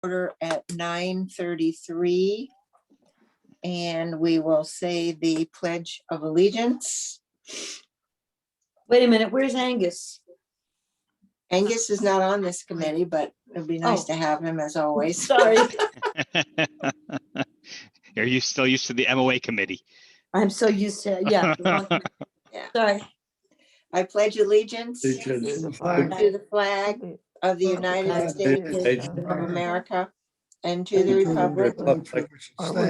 order at 9:33. And we will say the Pledge of Allegiance. Wait a minute, where's Angus? Angus is not on this committee, but it'd be nice to have him as always. Sorry, Are you still used to the MOA committee? I'm so used to, yeah. Yeah. Sorry. I pledge allegiance to the flag of the United States of America and to the republic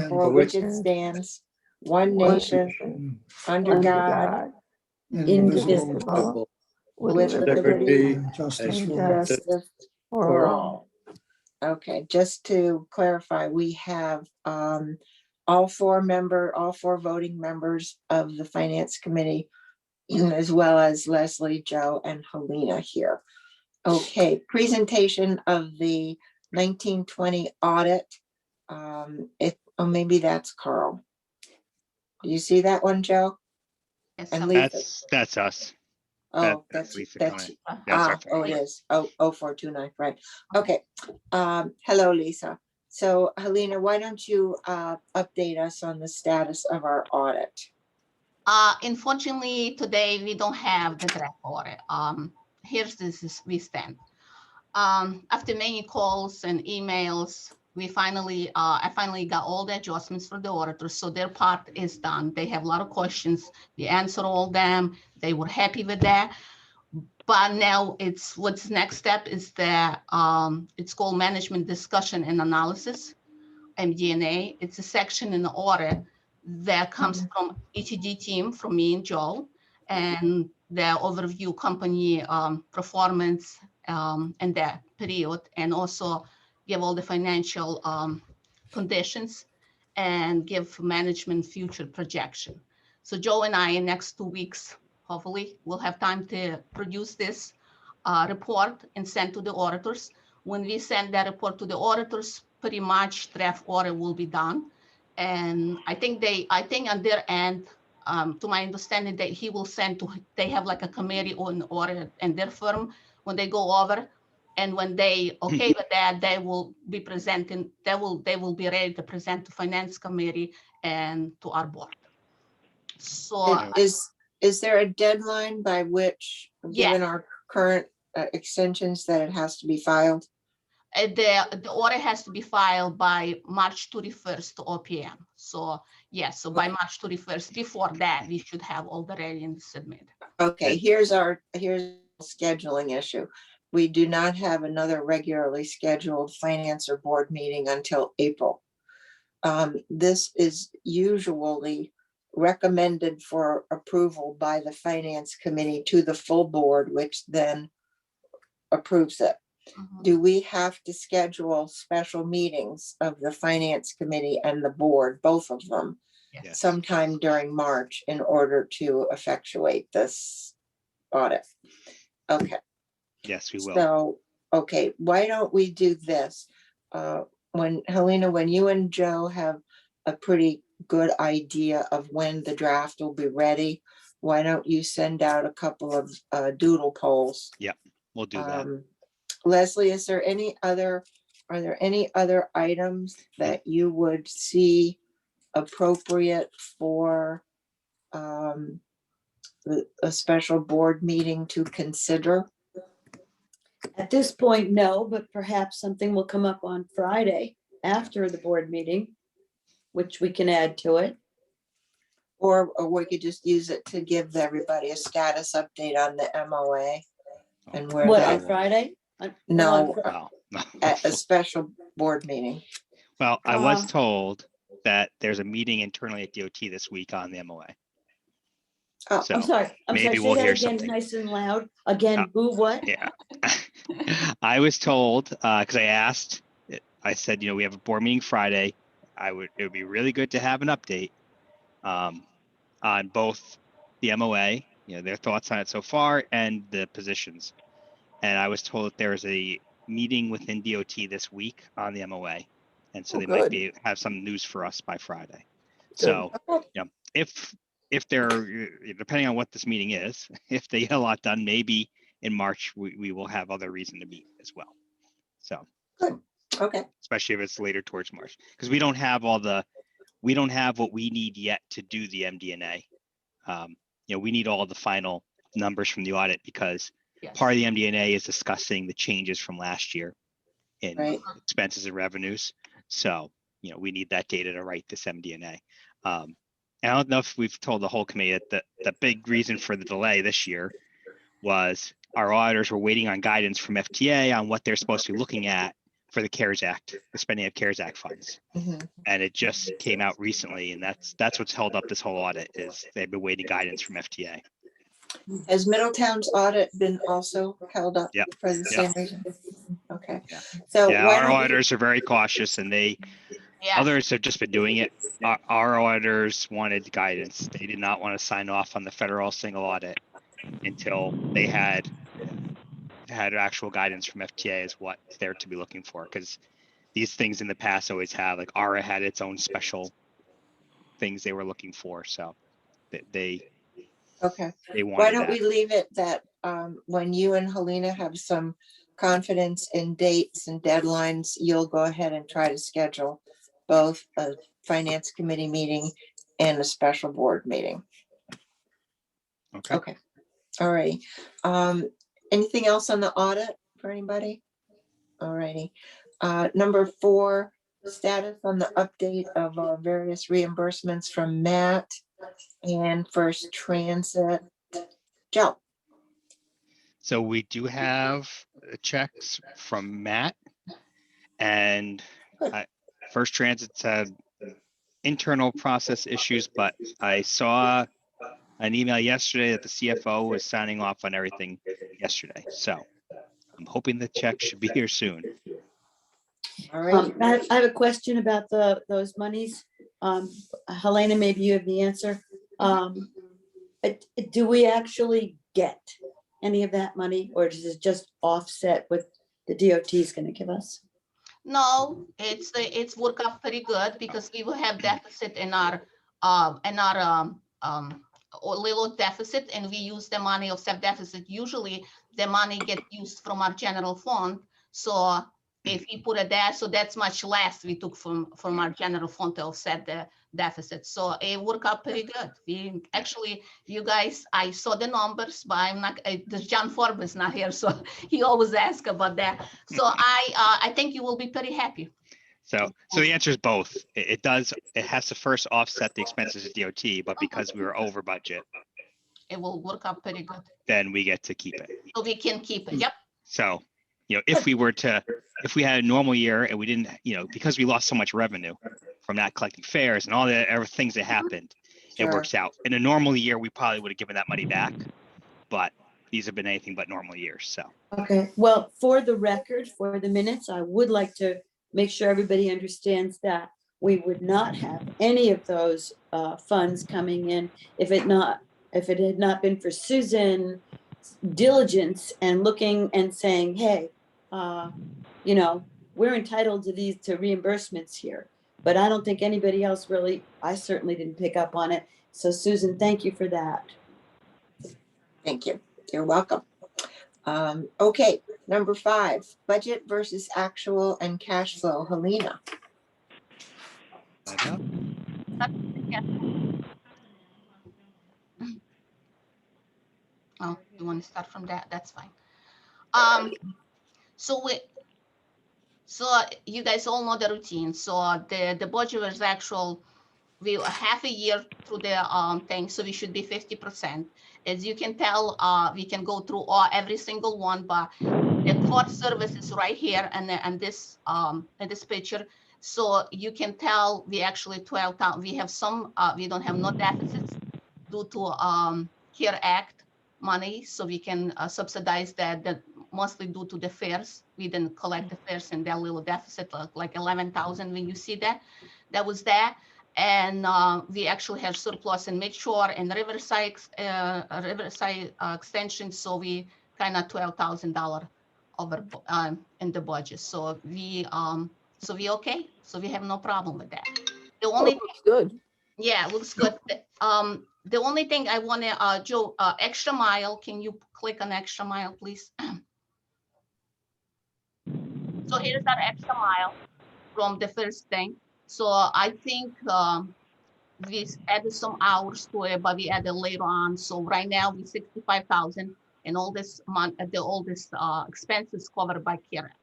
for which it stands, one nation, under God, indivisible, with liberty and justice for all. Okay, just to clarify, we have all four voting members of the Finance Committee, as well as Leslie, Joe, and Helena here. Okay, presentation of the 1920 audit. Maybe that's Carl. Do you see that one, Joe? Yes, And some- Lisa? That's us. Oh, That's that's Lisa that's Conant. That's our oh, it is. Oh, 0429, right. Okay. Hello, Lisa. So Helena, why don't you update us on the status of our audit? Unfortunately, today we don't have the draft audit. Here's this we stand. After many calls and emails, I finally got all the adjustments for the auditors, so their part is done. They have a lot of questions. We answered all them. They were happy with that. But now what's next step is the it's called management discussion and analysis, MD&A. It's a section in the audit that comes from ETD team, from me and Joel, and the overview company performance and that period, and also give all the financial conditions and give management future projection. So Joe and I, in next 2 weeks, hopefully we'll have time to produce this report and send to the auditors. When we send that report to the auditors, pretty much draft audit will be done. And I think on their end, to my understanding, that he will send they have like a committee on audit and their firm when they go over. And when they okay with that, they will be presenting, they will be ready to present to Finance Committee and to our board. So Is there a deadline by which, Yeah. given our current extensions, that it has to be filed? the audit has to be filed by March 31st to OPM. So yes, so by March 31st, before that, we should have all the ready and submit. Okay, here's a scheduling issue. We do not have another regularly scheduled finance or board meeting until April. This is usually recommended for approval by the Finance Committee to the full board, which then approves it. Do we have to schedule special meetings of the Finance Committee and the board, both of them, Yes. sometime during March in order to effectuate this audit? Okay. Yes, we will. So, okay, why don't we do this? Helena, when you and Joe have a pretty good idea of when the draft will be ready, why don't you send out a couple of doodle polls? We'll do that. Leslie, are there any other items that you would see appropriate for a special board meeting to consider? At this point, no, but perhaps something will come up on Friday after the board meeting, which we can add to it. Or we could just use it to give everybody a status update on the MOA and where What, that, on Friday? No. Wow. at a special board meeting. Well, I was told that there's a meeting internally at DOT this week on the MOA. Oh, So I'm sorry, maybe say we'll that hear again, something. nice and loud. Again, who, what? Yeah. I was told, because I asked, I said, we have a board meeting Friday. It would be really good to have an update on both the MOA, their thoughts on it so far, and the positions. And I was told that there's a meeting within DOT this week on the MOA. And so they might have some news for us by Friday. So, if they're, depending on what this meeting is, if they get a lot done, maybe in March, we will have other reason to meet as well. So. Good. Okay, especially if it's later towards March, because we don't have what we need yet to do the MD&A. We need all the final numbers from the audit because Yes. part of the MD&A is discussing the changes from last year in right. expenses and revenues. So, we need that data to write this MD&A. And I don't know if we've told the whole committee that the big reason for the delay this year was our auditors were waiting on guidance from FTA on what they're supposed to be looking at for the CARES Act, the spending of CARES Act funds. Mhm. And it just came out recently, and that's what's held up this whole audit is they've been waiting guidance from FTA. Has Middletown's audit been also held up Yep. for the Yep. same reason? Okay. Yeah. So Yeah, why our don't we, auditors are very cautious, and Yes. others have just been doing it. Our auditors wanted guidance. They did not want to sign off on the federal single audit until they had actual guidance from FTA as what they're to be looking for. Because these things in the past always have, like ARA had its own special things they were looking for. So they okay, why wanted don't that. we leave it that when you and Helena have some confidence in dates and deadlines, you'll go ahead and try to schedule both a finance committee meeting and a special board meeting. Okay. Okay, all righty. Anything else on the audit for anybody? All righty. Number 4, status on the update of various reimbursements from Matt and First Transit. Joe, So we do have checks from Matt, and Good. First Transit's had internal process issues, but I saw an email yesterday that the CFO was signing off on everything yesterday. So I'm hoping the check should be here soon. all right. I have a question about those monies. Helena, maybe you have the answer. Do we actually get any of that money, or does it just offset what the DOT is going to give us? No, it's worked out pretty good because we will have deficit in our little deficit, and we use the money offset deficit. Usually the money get used from our general fund. So if we put it there, so that's much less we took from our general fund to offset the deficit. So it worked out pretty good. We actually, you guys, I saw the numbers, but I'm not, John Forbes is not here, so he always asks about that. So I think you will be pretty happy. So the answer is both. It has to first offset the expenses of DOT, but because we were over budget, It will work out pretty good. then we get to keep it. So we can keep it. Yep. So, if we had a normal year and we didn't, because we lost so much revenue from not collecting fares and all the other things that happened, Sure. it works out. In a normal year, we probably would have given that money back, but these have been anything but normal years. So. Okay, well, for the record, for the minutes, I would like to make sure everybody understands that we would not have any of those funds coming in if it had not been for Susan diligence and looking and saying, hey, we're entitled to these reimbursements here. But I don't think anybody else really, I certainly didn't pick up on it. So Susan, thank you for that. Thank you. You're welcome. Okay, number 5, budget versus actual and cash flow. Helena. Oh, you want to start from that? That's fine. So you guys all know the routine. So the budget was actual. We half a year through the thing, so we should be 50%. As you can tell, we can go through every single one, but the court service is right here and this in this picture. So you can tell we actually 12,000. We have some. We don't have no deficits due to CARES Act money, so we can subsidize that mostly due to the fares. We didn't collect the fares and that little deficit, like 11,000. When you see that was there. And we actually have surplus in Midshore and Riverside extension. So we kind of $12,000 over in the budget. So we okay. So we have no problem with that. The only looks good. Yeah, looks good. The only thing I want to, Joe, extra mile. Can you click on extra mile, please? So So here's our extra mile from the first thing. So I think we added some hours to it, but we added later on. So right now we 65,000 and all this month, all this expenses covered by CARE Act.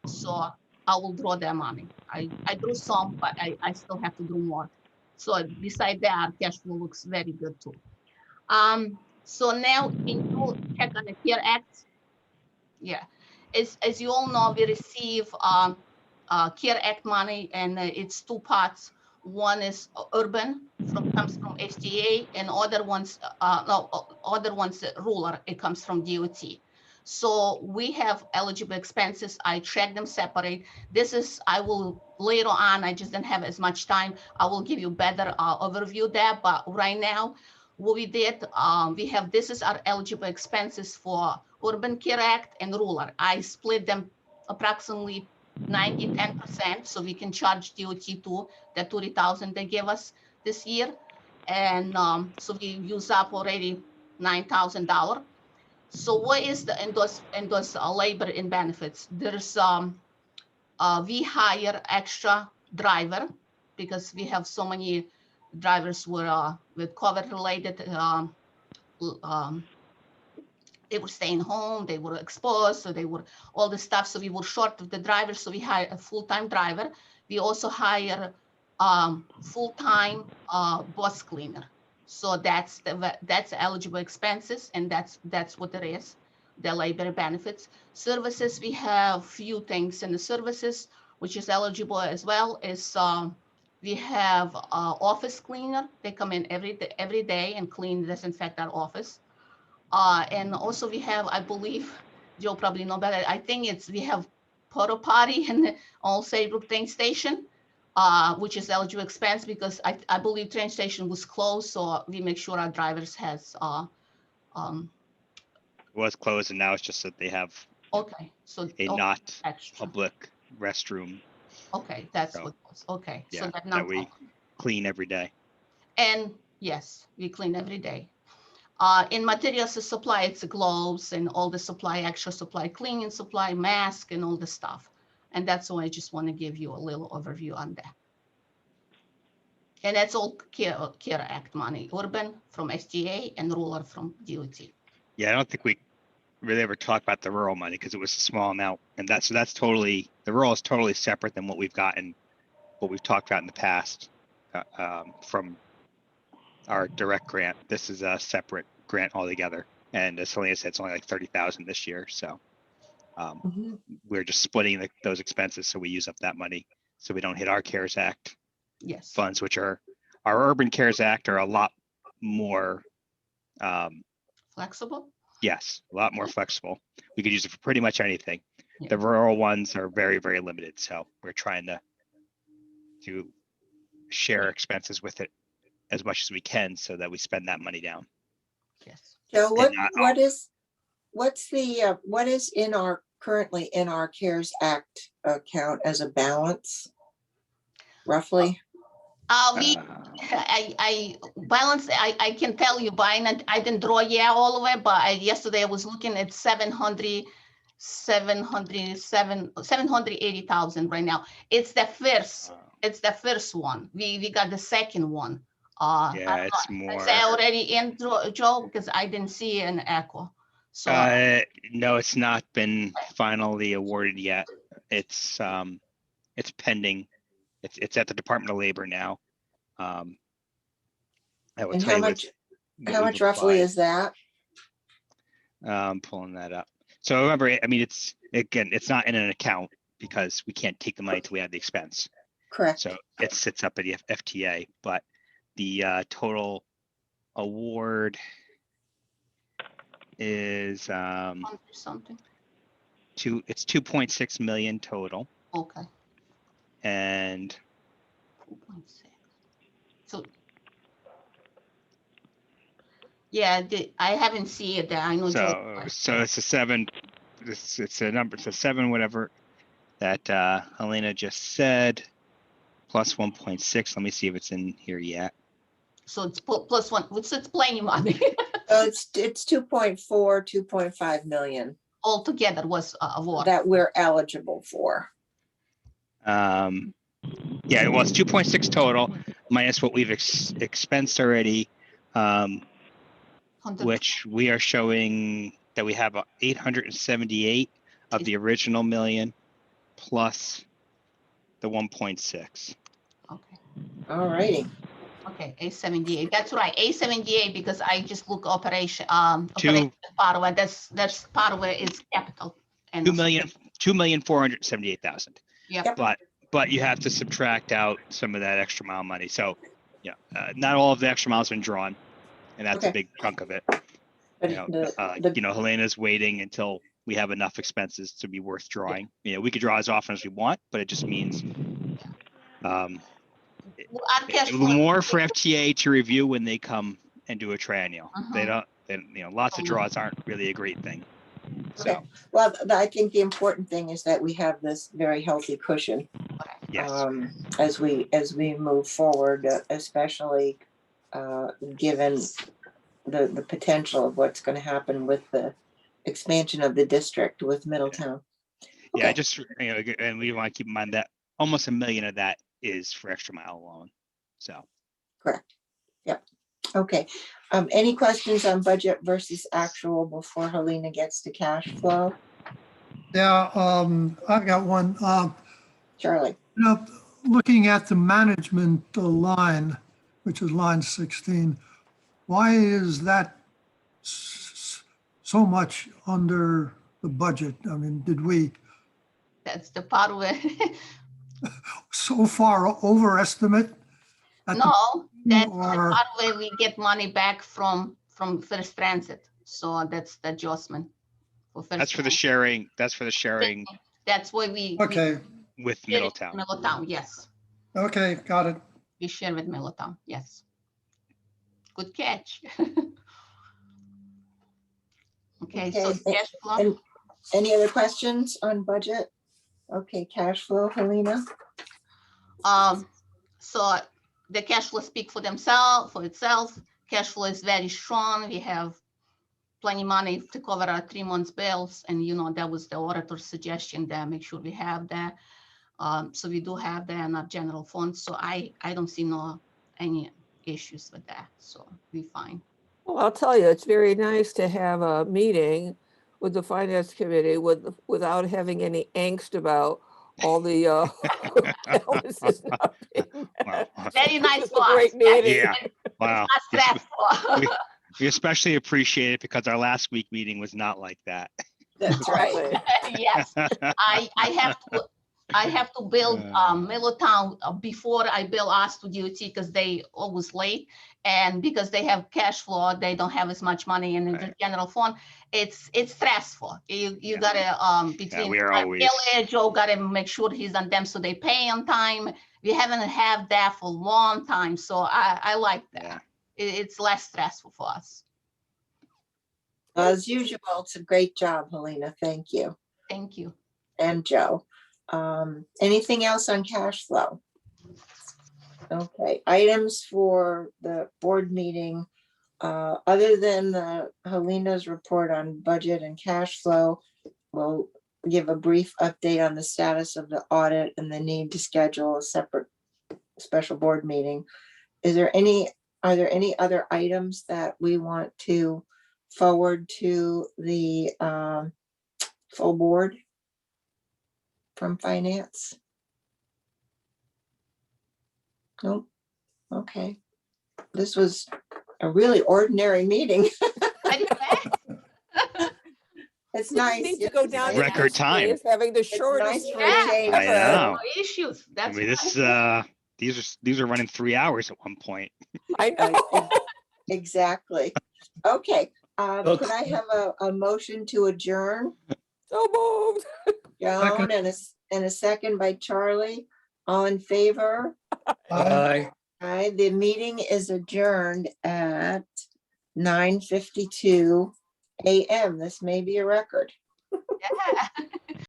So I will draw that money. I drew some, but I still have to do more. So beside that, cash flow looks very good too. So now can you check on the CARE Act? Yeah, as you all know, we receive CARE Act money, and it's two parts. One is urban, comes from STA, and other ones, rural. It comes from DOT. So we have eligible expenses. I track them separate. This is, I will later on, I just didn't have as much time. I will give you better overview there, but right now, what we did, we have, this is our eligible expenses for Urban Care Act and rural. I split them approximately 90-10%, so we can charge DOT too, the 30,000 they gave us this year. And so we use up already $9,000. So what is the endorse labor and benefits? There's we hire extra driver because we have so many drivers were with COVID related. They were staying home, they were exposed, so they were all the stuff. So we were short of the driver, so we hire a full-time driver. We also hire full-time bus cleaner. So that's eligible expenses, and that's what it is, the labor benefits. Services, we have few things in the services, which is eligible as well, is we have office cleaner. They come in every day and clean, disinfect our office. And also we have, I believe, Joe probably know better, I think we have porta potty in the Old Saybrook train station, which is eligible expense because I believe train station was closed, so we make sure our drivers has, It was closed, and now it's just that they have okay, so. a okay, not extra. public restroom. Okay, that's So, what it was. Okay, yeah, so that that not we clean every day. And yes, we clean every day. In materials and supply, it's gloves and all the supply, extra supply, cleaning supply, mask, and all the stuff. And that's why I just want to give you a little overview on that. And that's all CARE Act money, urban from SGA and rural from DOT. Yeah, I don't think we really ever talked about the rural money because it was a small amount, and that's totally, the rural is totally separate than what we've gotten, what we've talked about in the past from our direct grant. This is a separate grant altogether, and as Helena said, it's only like 30,000 this year. So we're just splitting those expenses, so we use up that money, so we don't hit our CARES Act funds, which are our Urban CARES Act are a lot more flexible. Yes, a lot more flexible. We could use it for pretty much anything. Yeah. The rural ones are very, very limited. So we're trying to share expenses with it as much as we can so that we spend that money down. Yes. Joe, what is currently in our CARES Act account as a balance, roughly? I balance. I can tell you by I didn't draw yet all of it, but yesterday I was looking at 780,000 right now. It's the first. It's the first one. We got the second one. Yeah, it's more. Is that already in, Joe? Because I didn't see an echo. So no, it's not been finally awarded yet. It's pending. It's at the Department of Labor now. I will tell you how much roughly is that? I'm pulling that up. So remember, I mean, it's not in an account because we can't take the money until we have the expense. Correct. So it sits up at the FTA, but the total award is something. It's 2.6 million total. Okay. And 2.6. So yeah, I haven't seen it there. I know. So it's a 7. It's a number. It's a 7, whatever that Helena just said, plus 1.6. Let me see if it's in here yet. So it's +1. It's plenty money. So it's 2.4, 2.5 million. altogether was awarded. that we're eligible for? Yeah, well, it's 2.6 total minus what we've expensed already, 100 which we are showing that we have 878 of the original million plus the 1.6. Okay. All righty. Okay, A78. That's right, A78, because I just look operation, Two- operation part of it. That's part of it is capital. And 2,478,000. Yep. But you have to subtract out some of that extra mile money. So, yeah, not all of the extra miles been drawn, and that's a Okay. big chunk of it. But You know, the- Helena's waiting until we have enough expenses to be worth drawing. You know, we could draw as often as we want, but it just means Our cash flow. more for FTA to review when they come and do a triennial. They Uh-huh. don't, lots of draws aren't really a great thing. So, Okay. Well, I think the important thing is that we have this very healthy cushion yes, as we move forward, especially given the potential of what's going to happen with the expansion of the district with Middletown. yeah, Okay. just, and we want to keep in mind that almost $1 million of that is for extra mile alone. So, Correct. Yep. Okay. Any questions on budget versus actual before Helena gets to cash flow? Yeah, I've got one. Charlie? Looking at the management line, which is line 16, why is that so much under the budget? I mean, did we That's the part of it. so far overestimate? at the- No, that's the or- part where we get money back from First Transit. So that's the adjustment for First. that's for the Transit. sharing. That's for the sharing That's why we. Okay, with share it with Middletown. Middletown, yes. okay, got it. We share with Middletown, yes. Good catch. Okay, so Okay, cash flow, and any other questions on budget? Okay, cash flow, Helena? so the cash flow speak for itself. Cash flow is very strong. We have plenty money to cover our 3 months bills. And that was the auditor's suggestion there, make sure we have that. So we do have that in our general fund. So I don't see any issues with that. So we fine. Well, I'll tell you, it's very nice to have a meeting with the finance committee without having any angst about all the balances not being met. Wow. Very nice It's a for us. great meeting. Yeah. Wow. Not stressful. We especially appreciate it because our last week meeting was not like that. That's right. Exactly. Yes, I have to build Middletown before I bill us to DOT because they always late. And because they have cash flow, they don't have as much money in the Right. general fund. It's stressful. You Yeah. gotta between we are always- Joe gotta make sure he's on them so they pay on time. We haven't had that for a long time, so I like that. Yeah. It's less stressful for us. As usual, it's a great job, Helena. Thank you. Thank you. And Joe. Anything else on cash flow? Okay, items for the board meeting, other than Helena's report on budget and cash flow, we'll give a brief update on the status of the audit and the need to schedule a separate special board meeting. Are there any other items that we want to forward to the full board from finance? Nope. Okay. This was a really ordinary meeting. Very fast. It's You nice. need to go down in Record history time. as having the nice shortest for a meeting change. I ever. know. No issues. I That's mean, right. these are running 3 hours at one point. I know. Exactly. Okay. Could I have a motion to adjourn? So moved. Joan, and a second by Charlie. All in favor? Aye. Aye. The meeting is adjourned at 9:52 a.m. This may be a record. Yeah.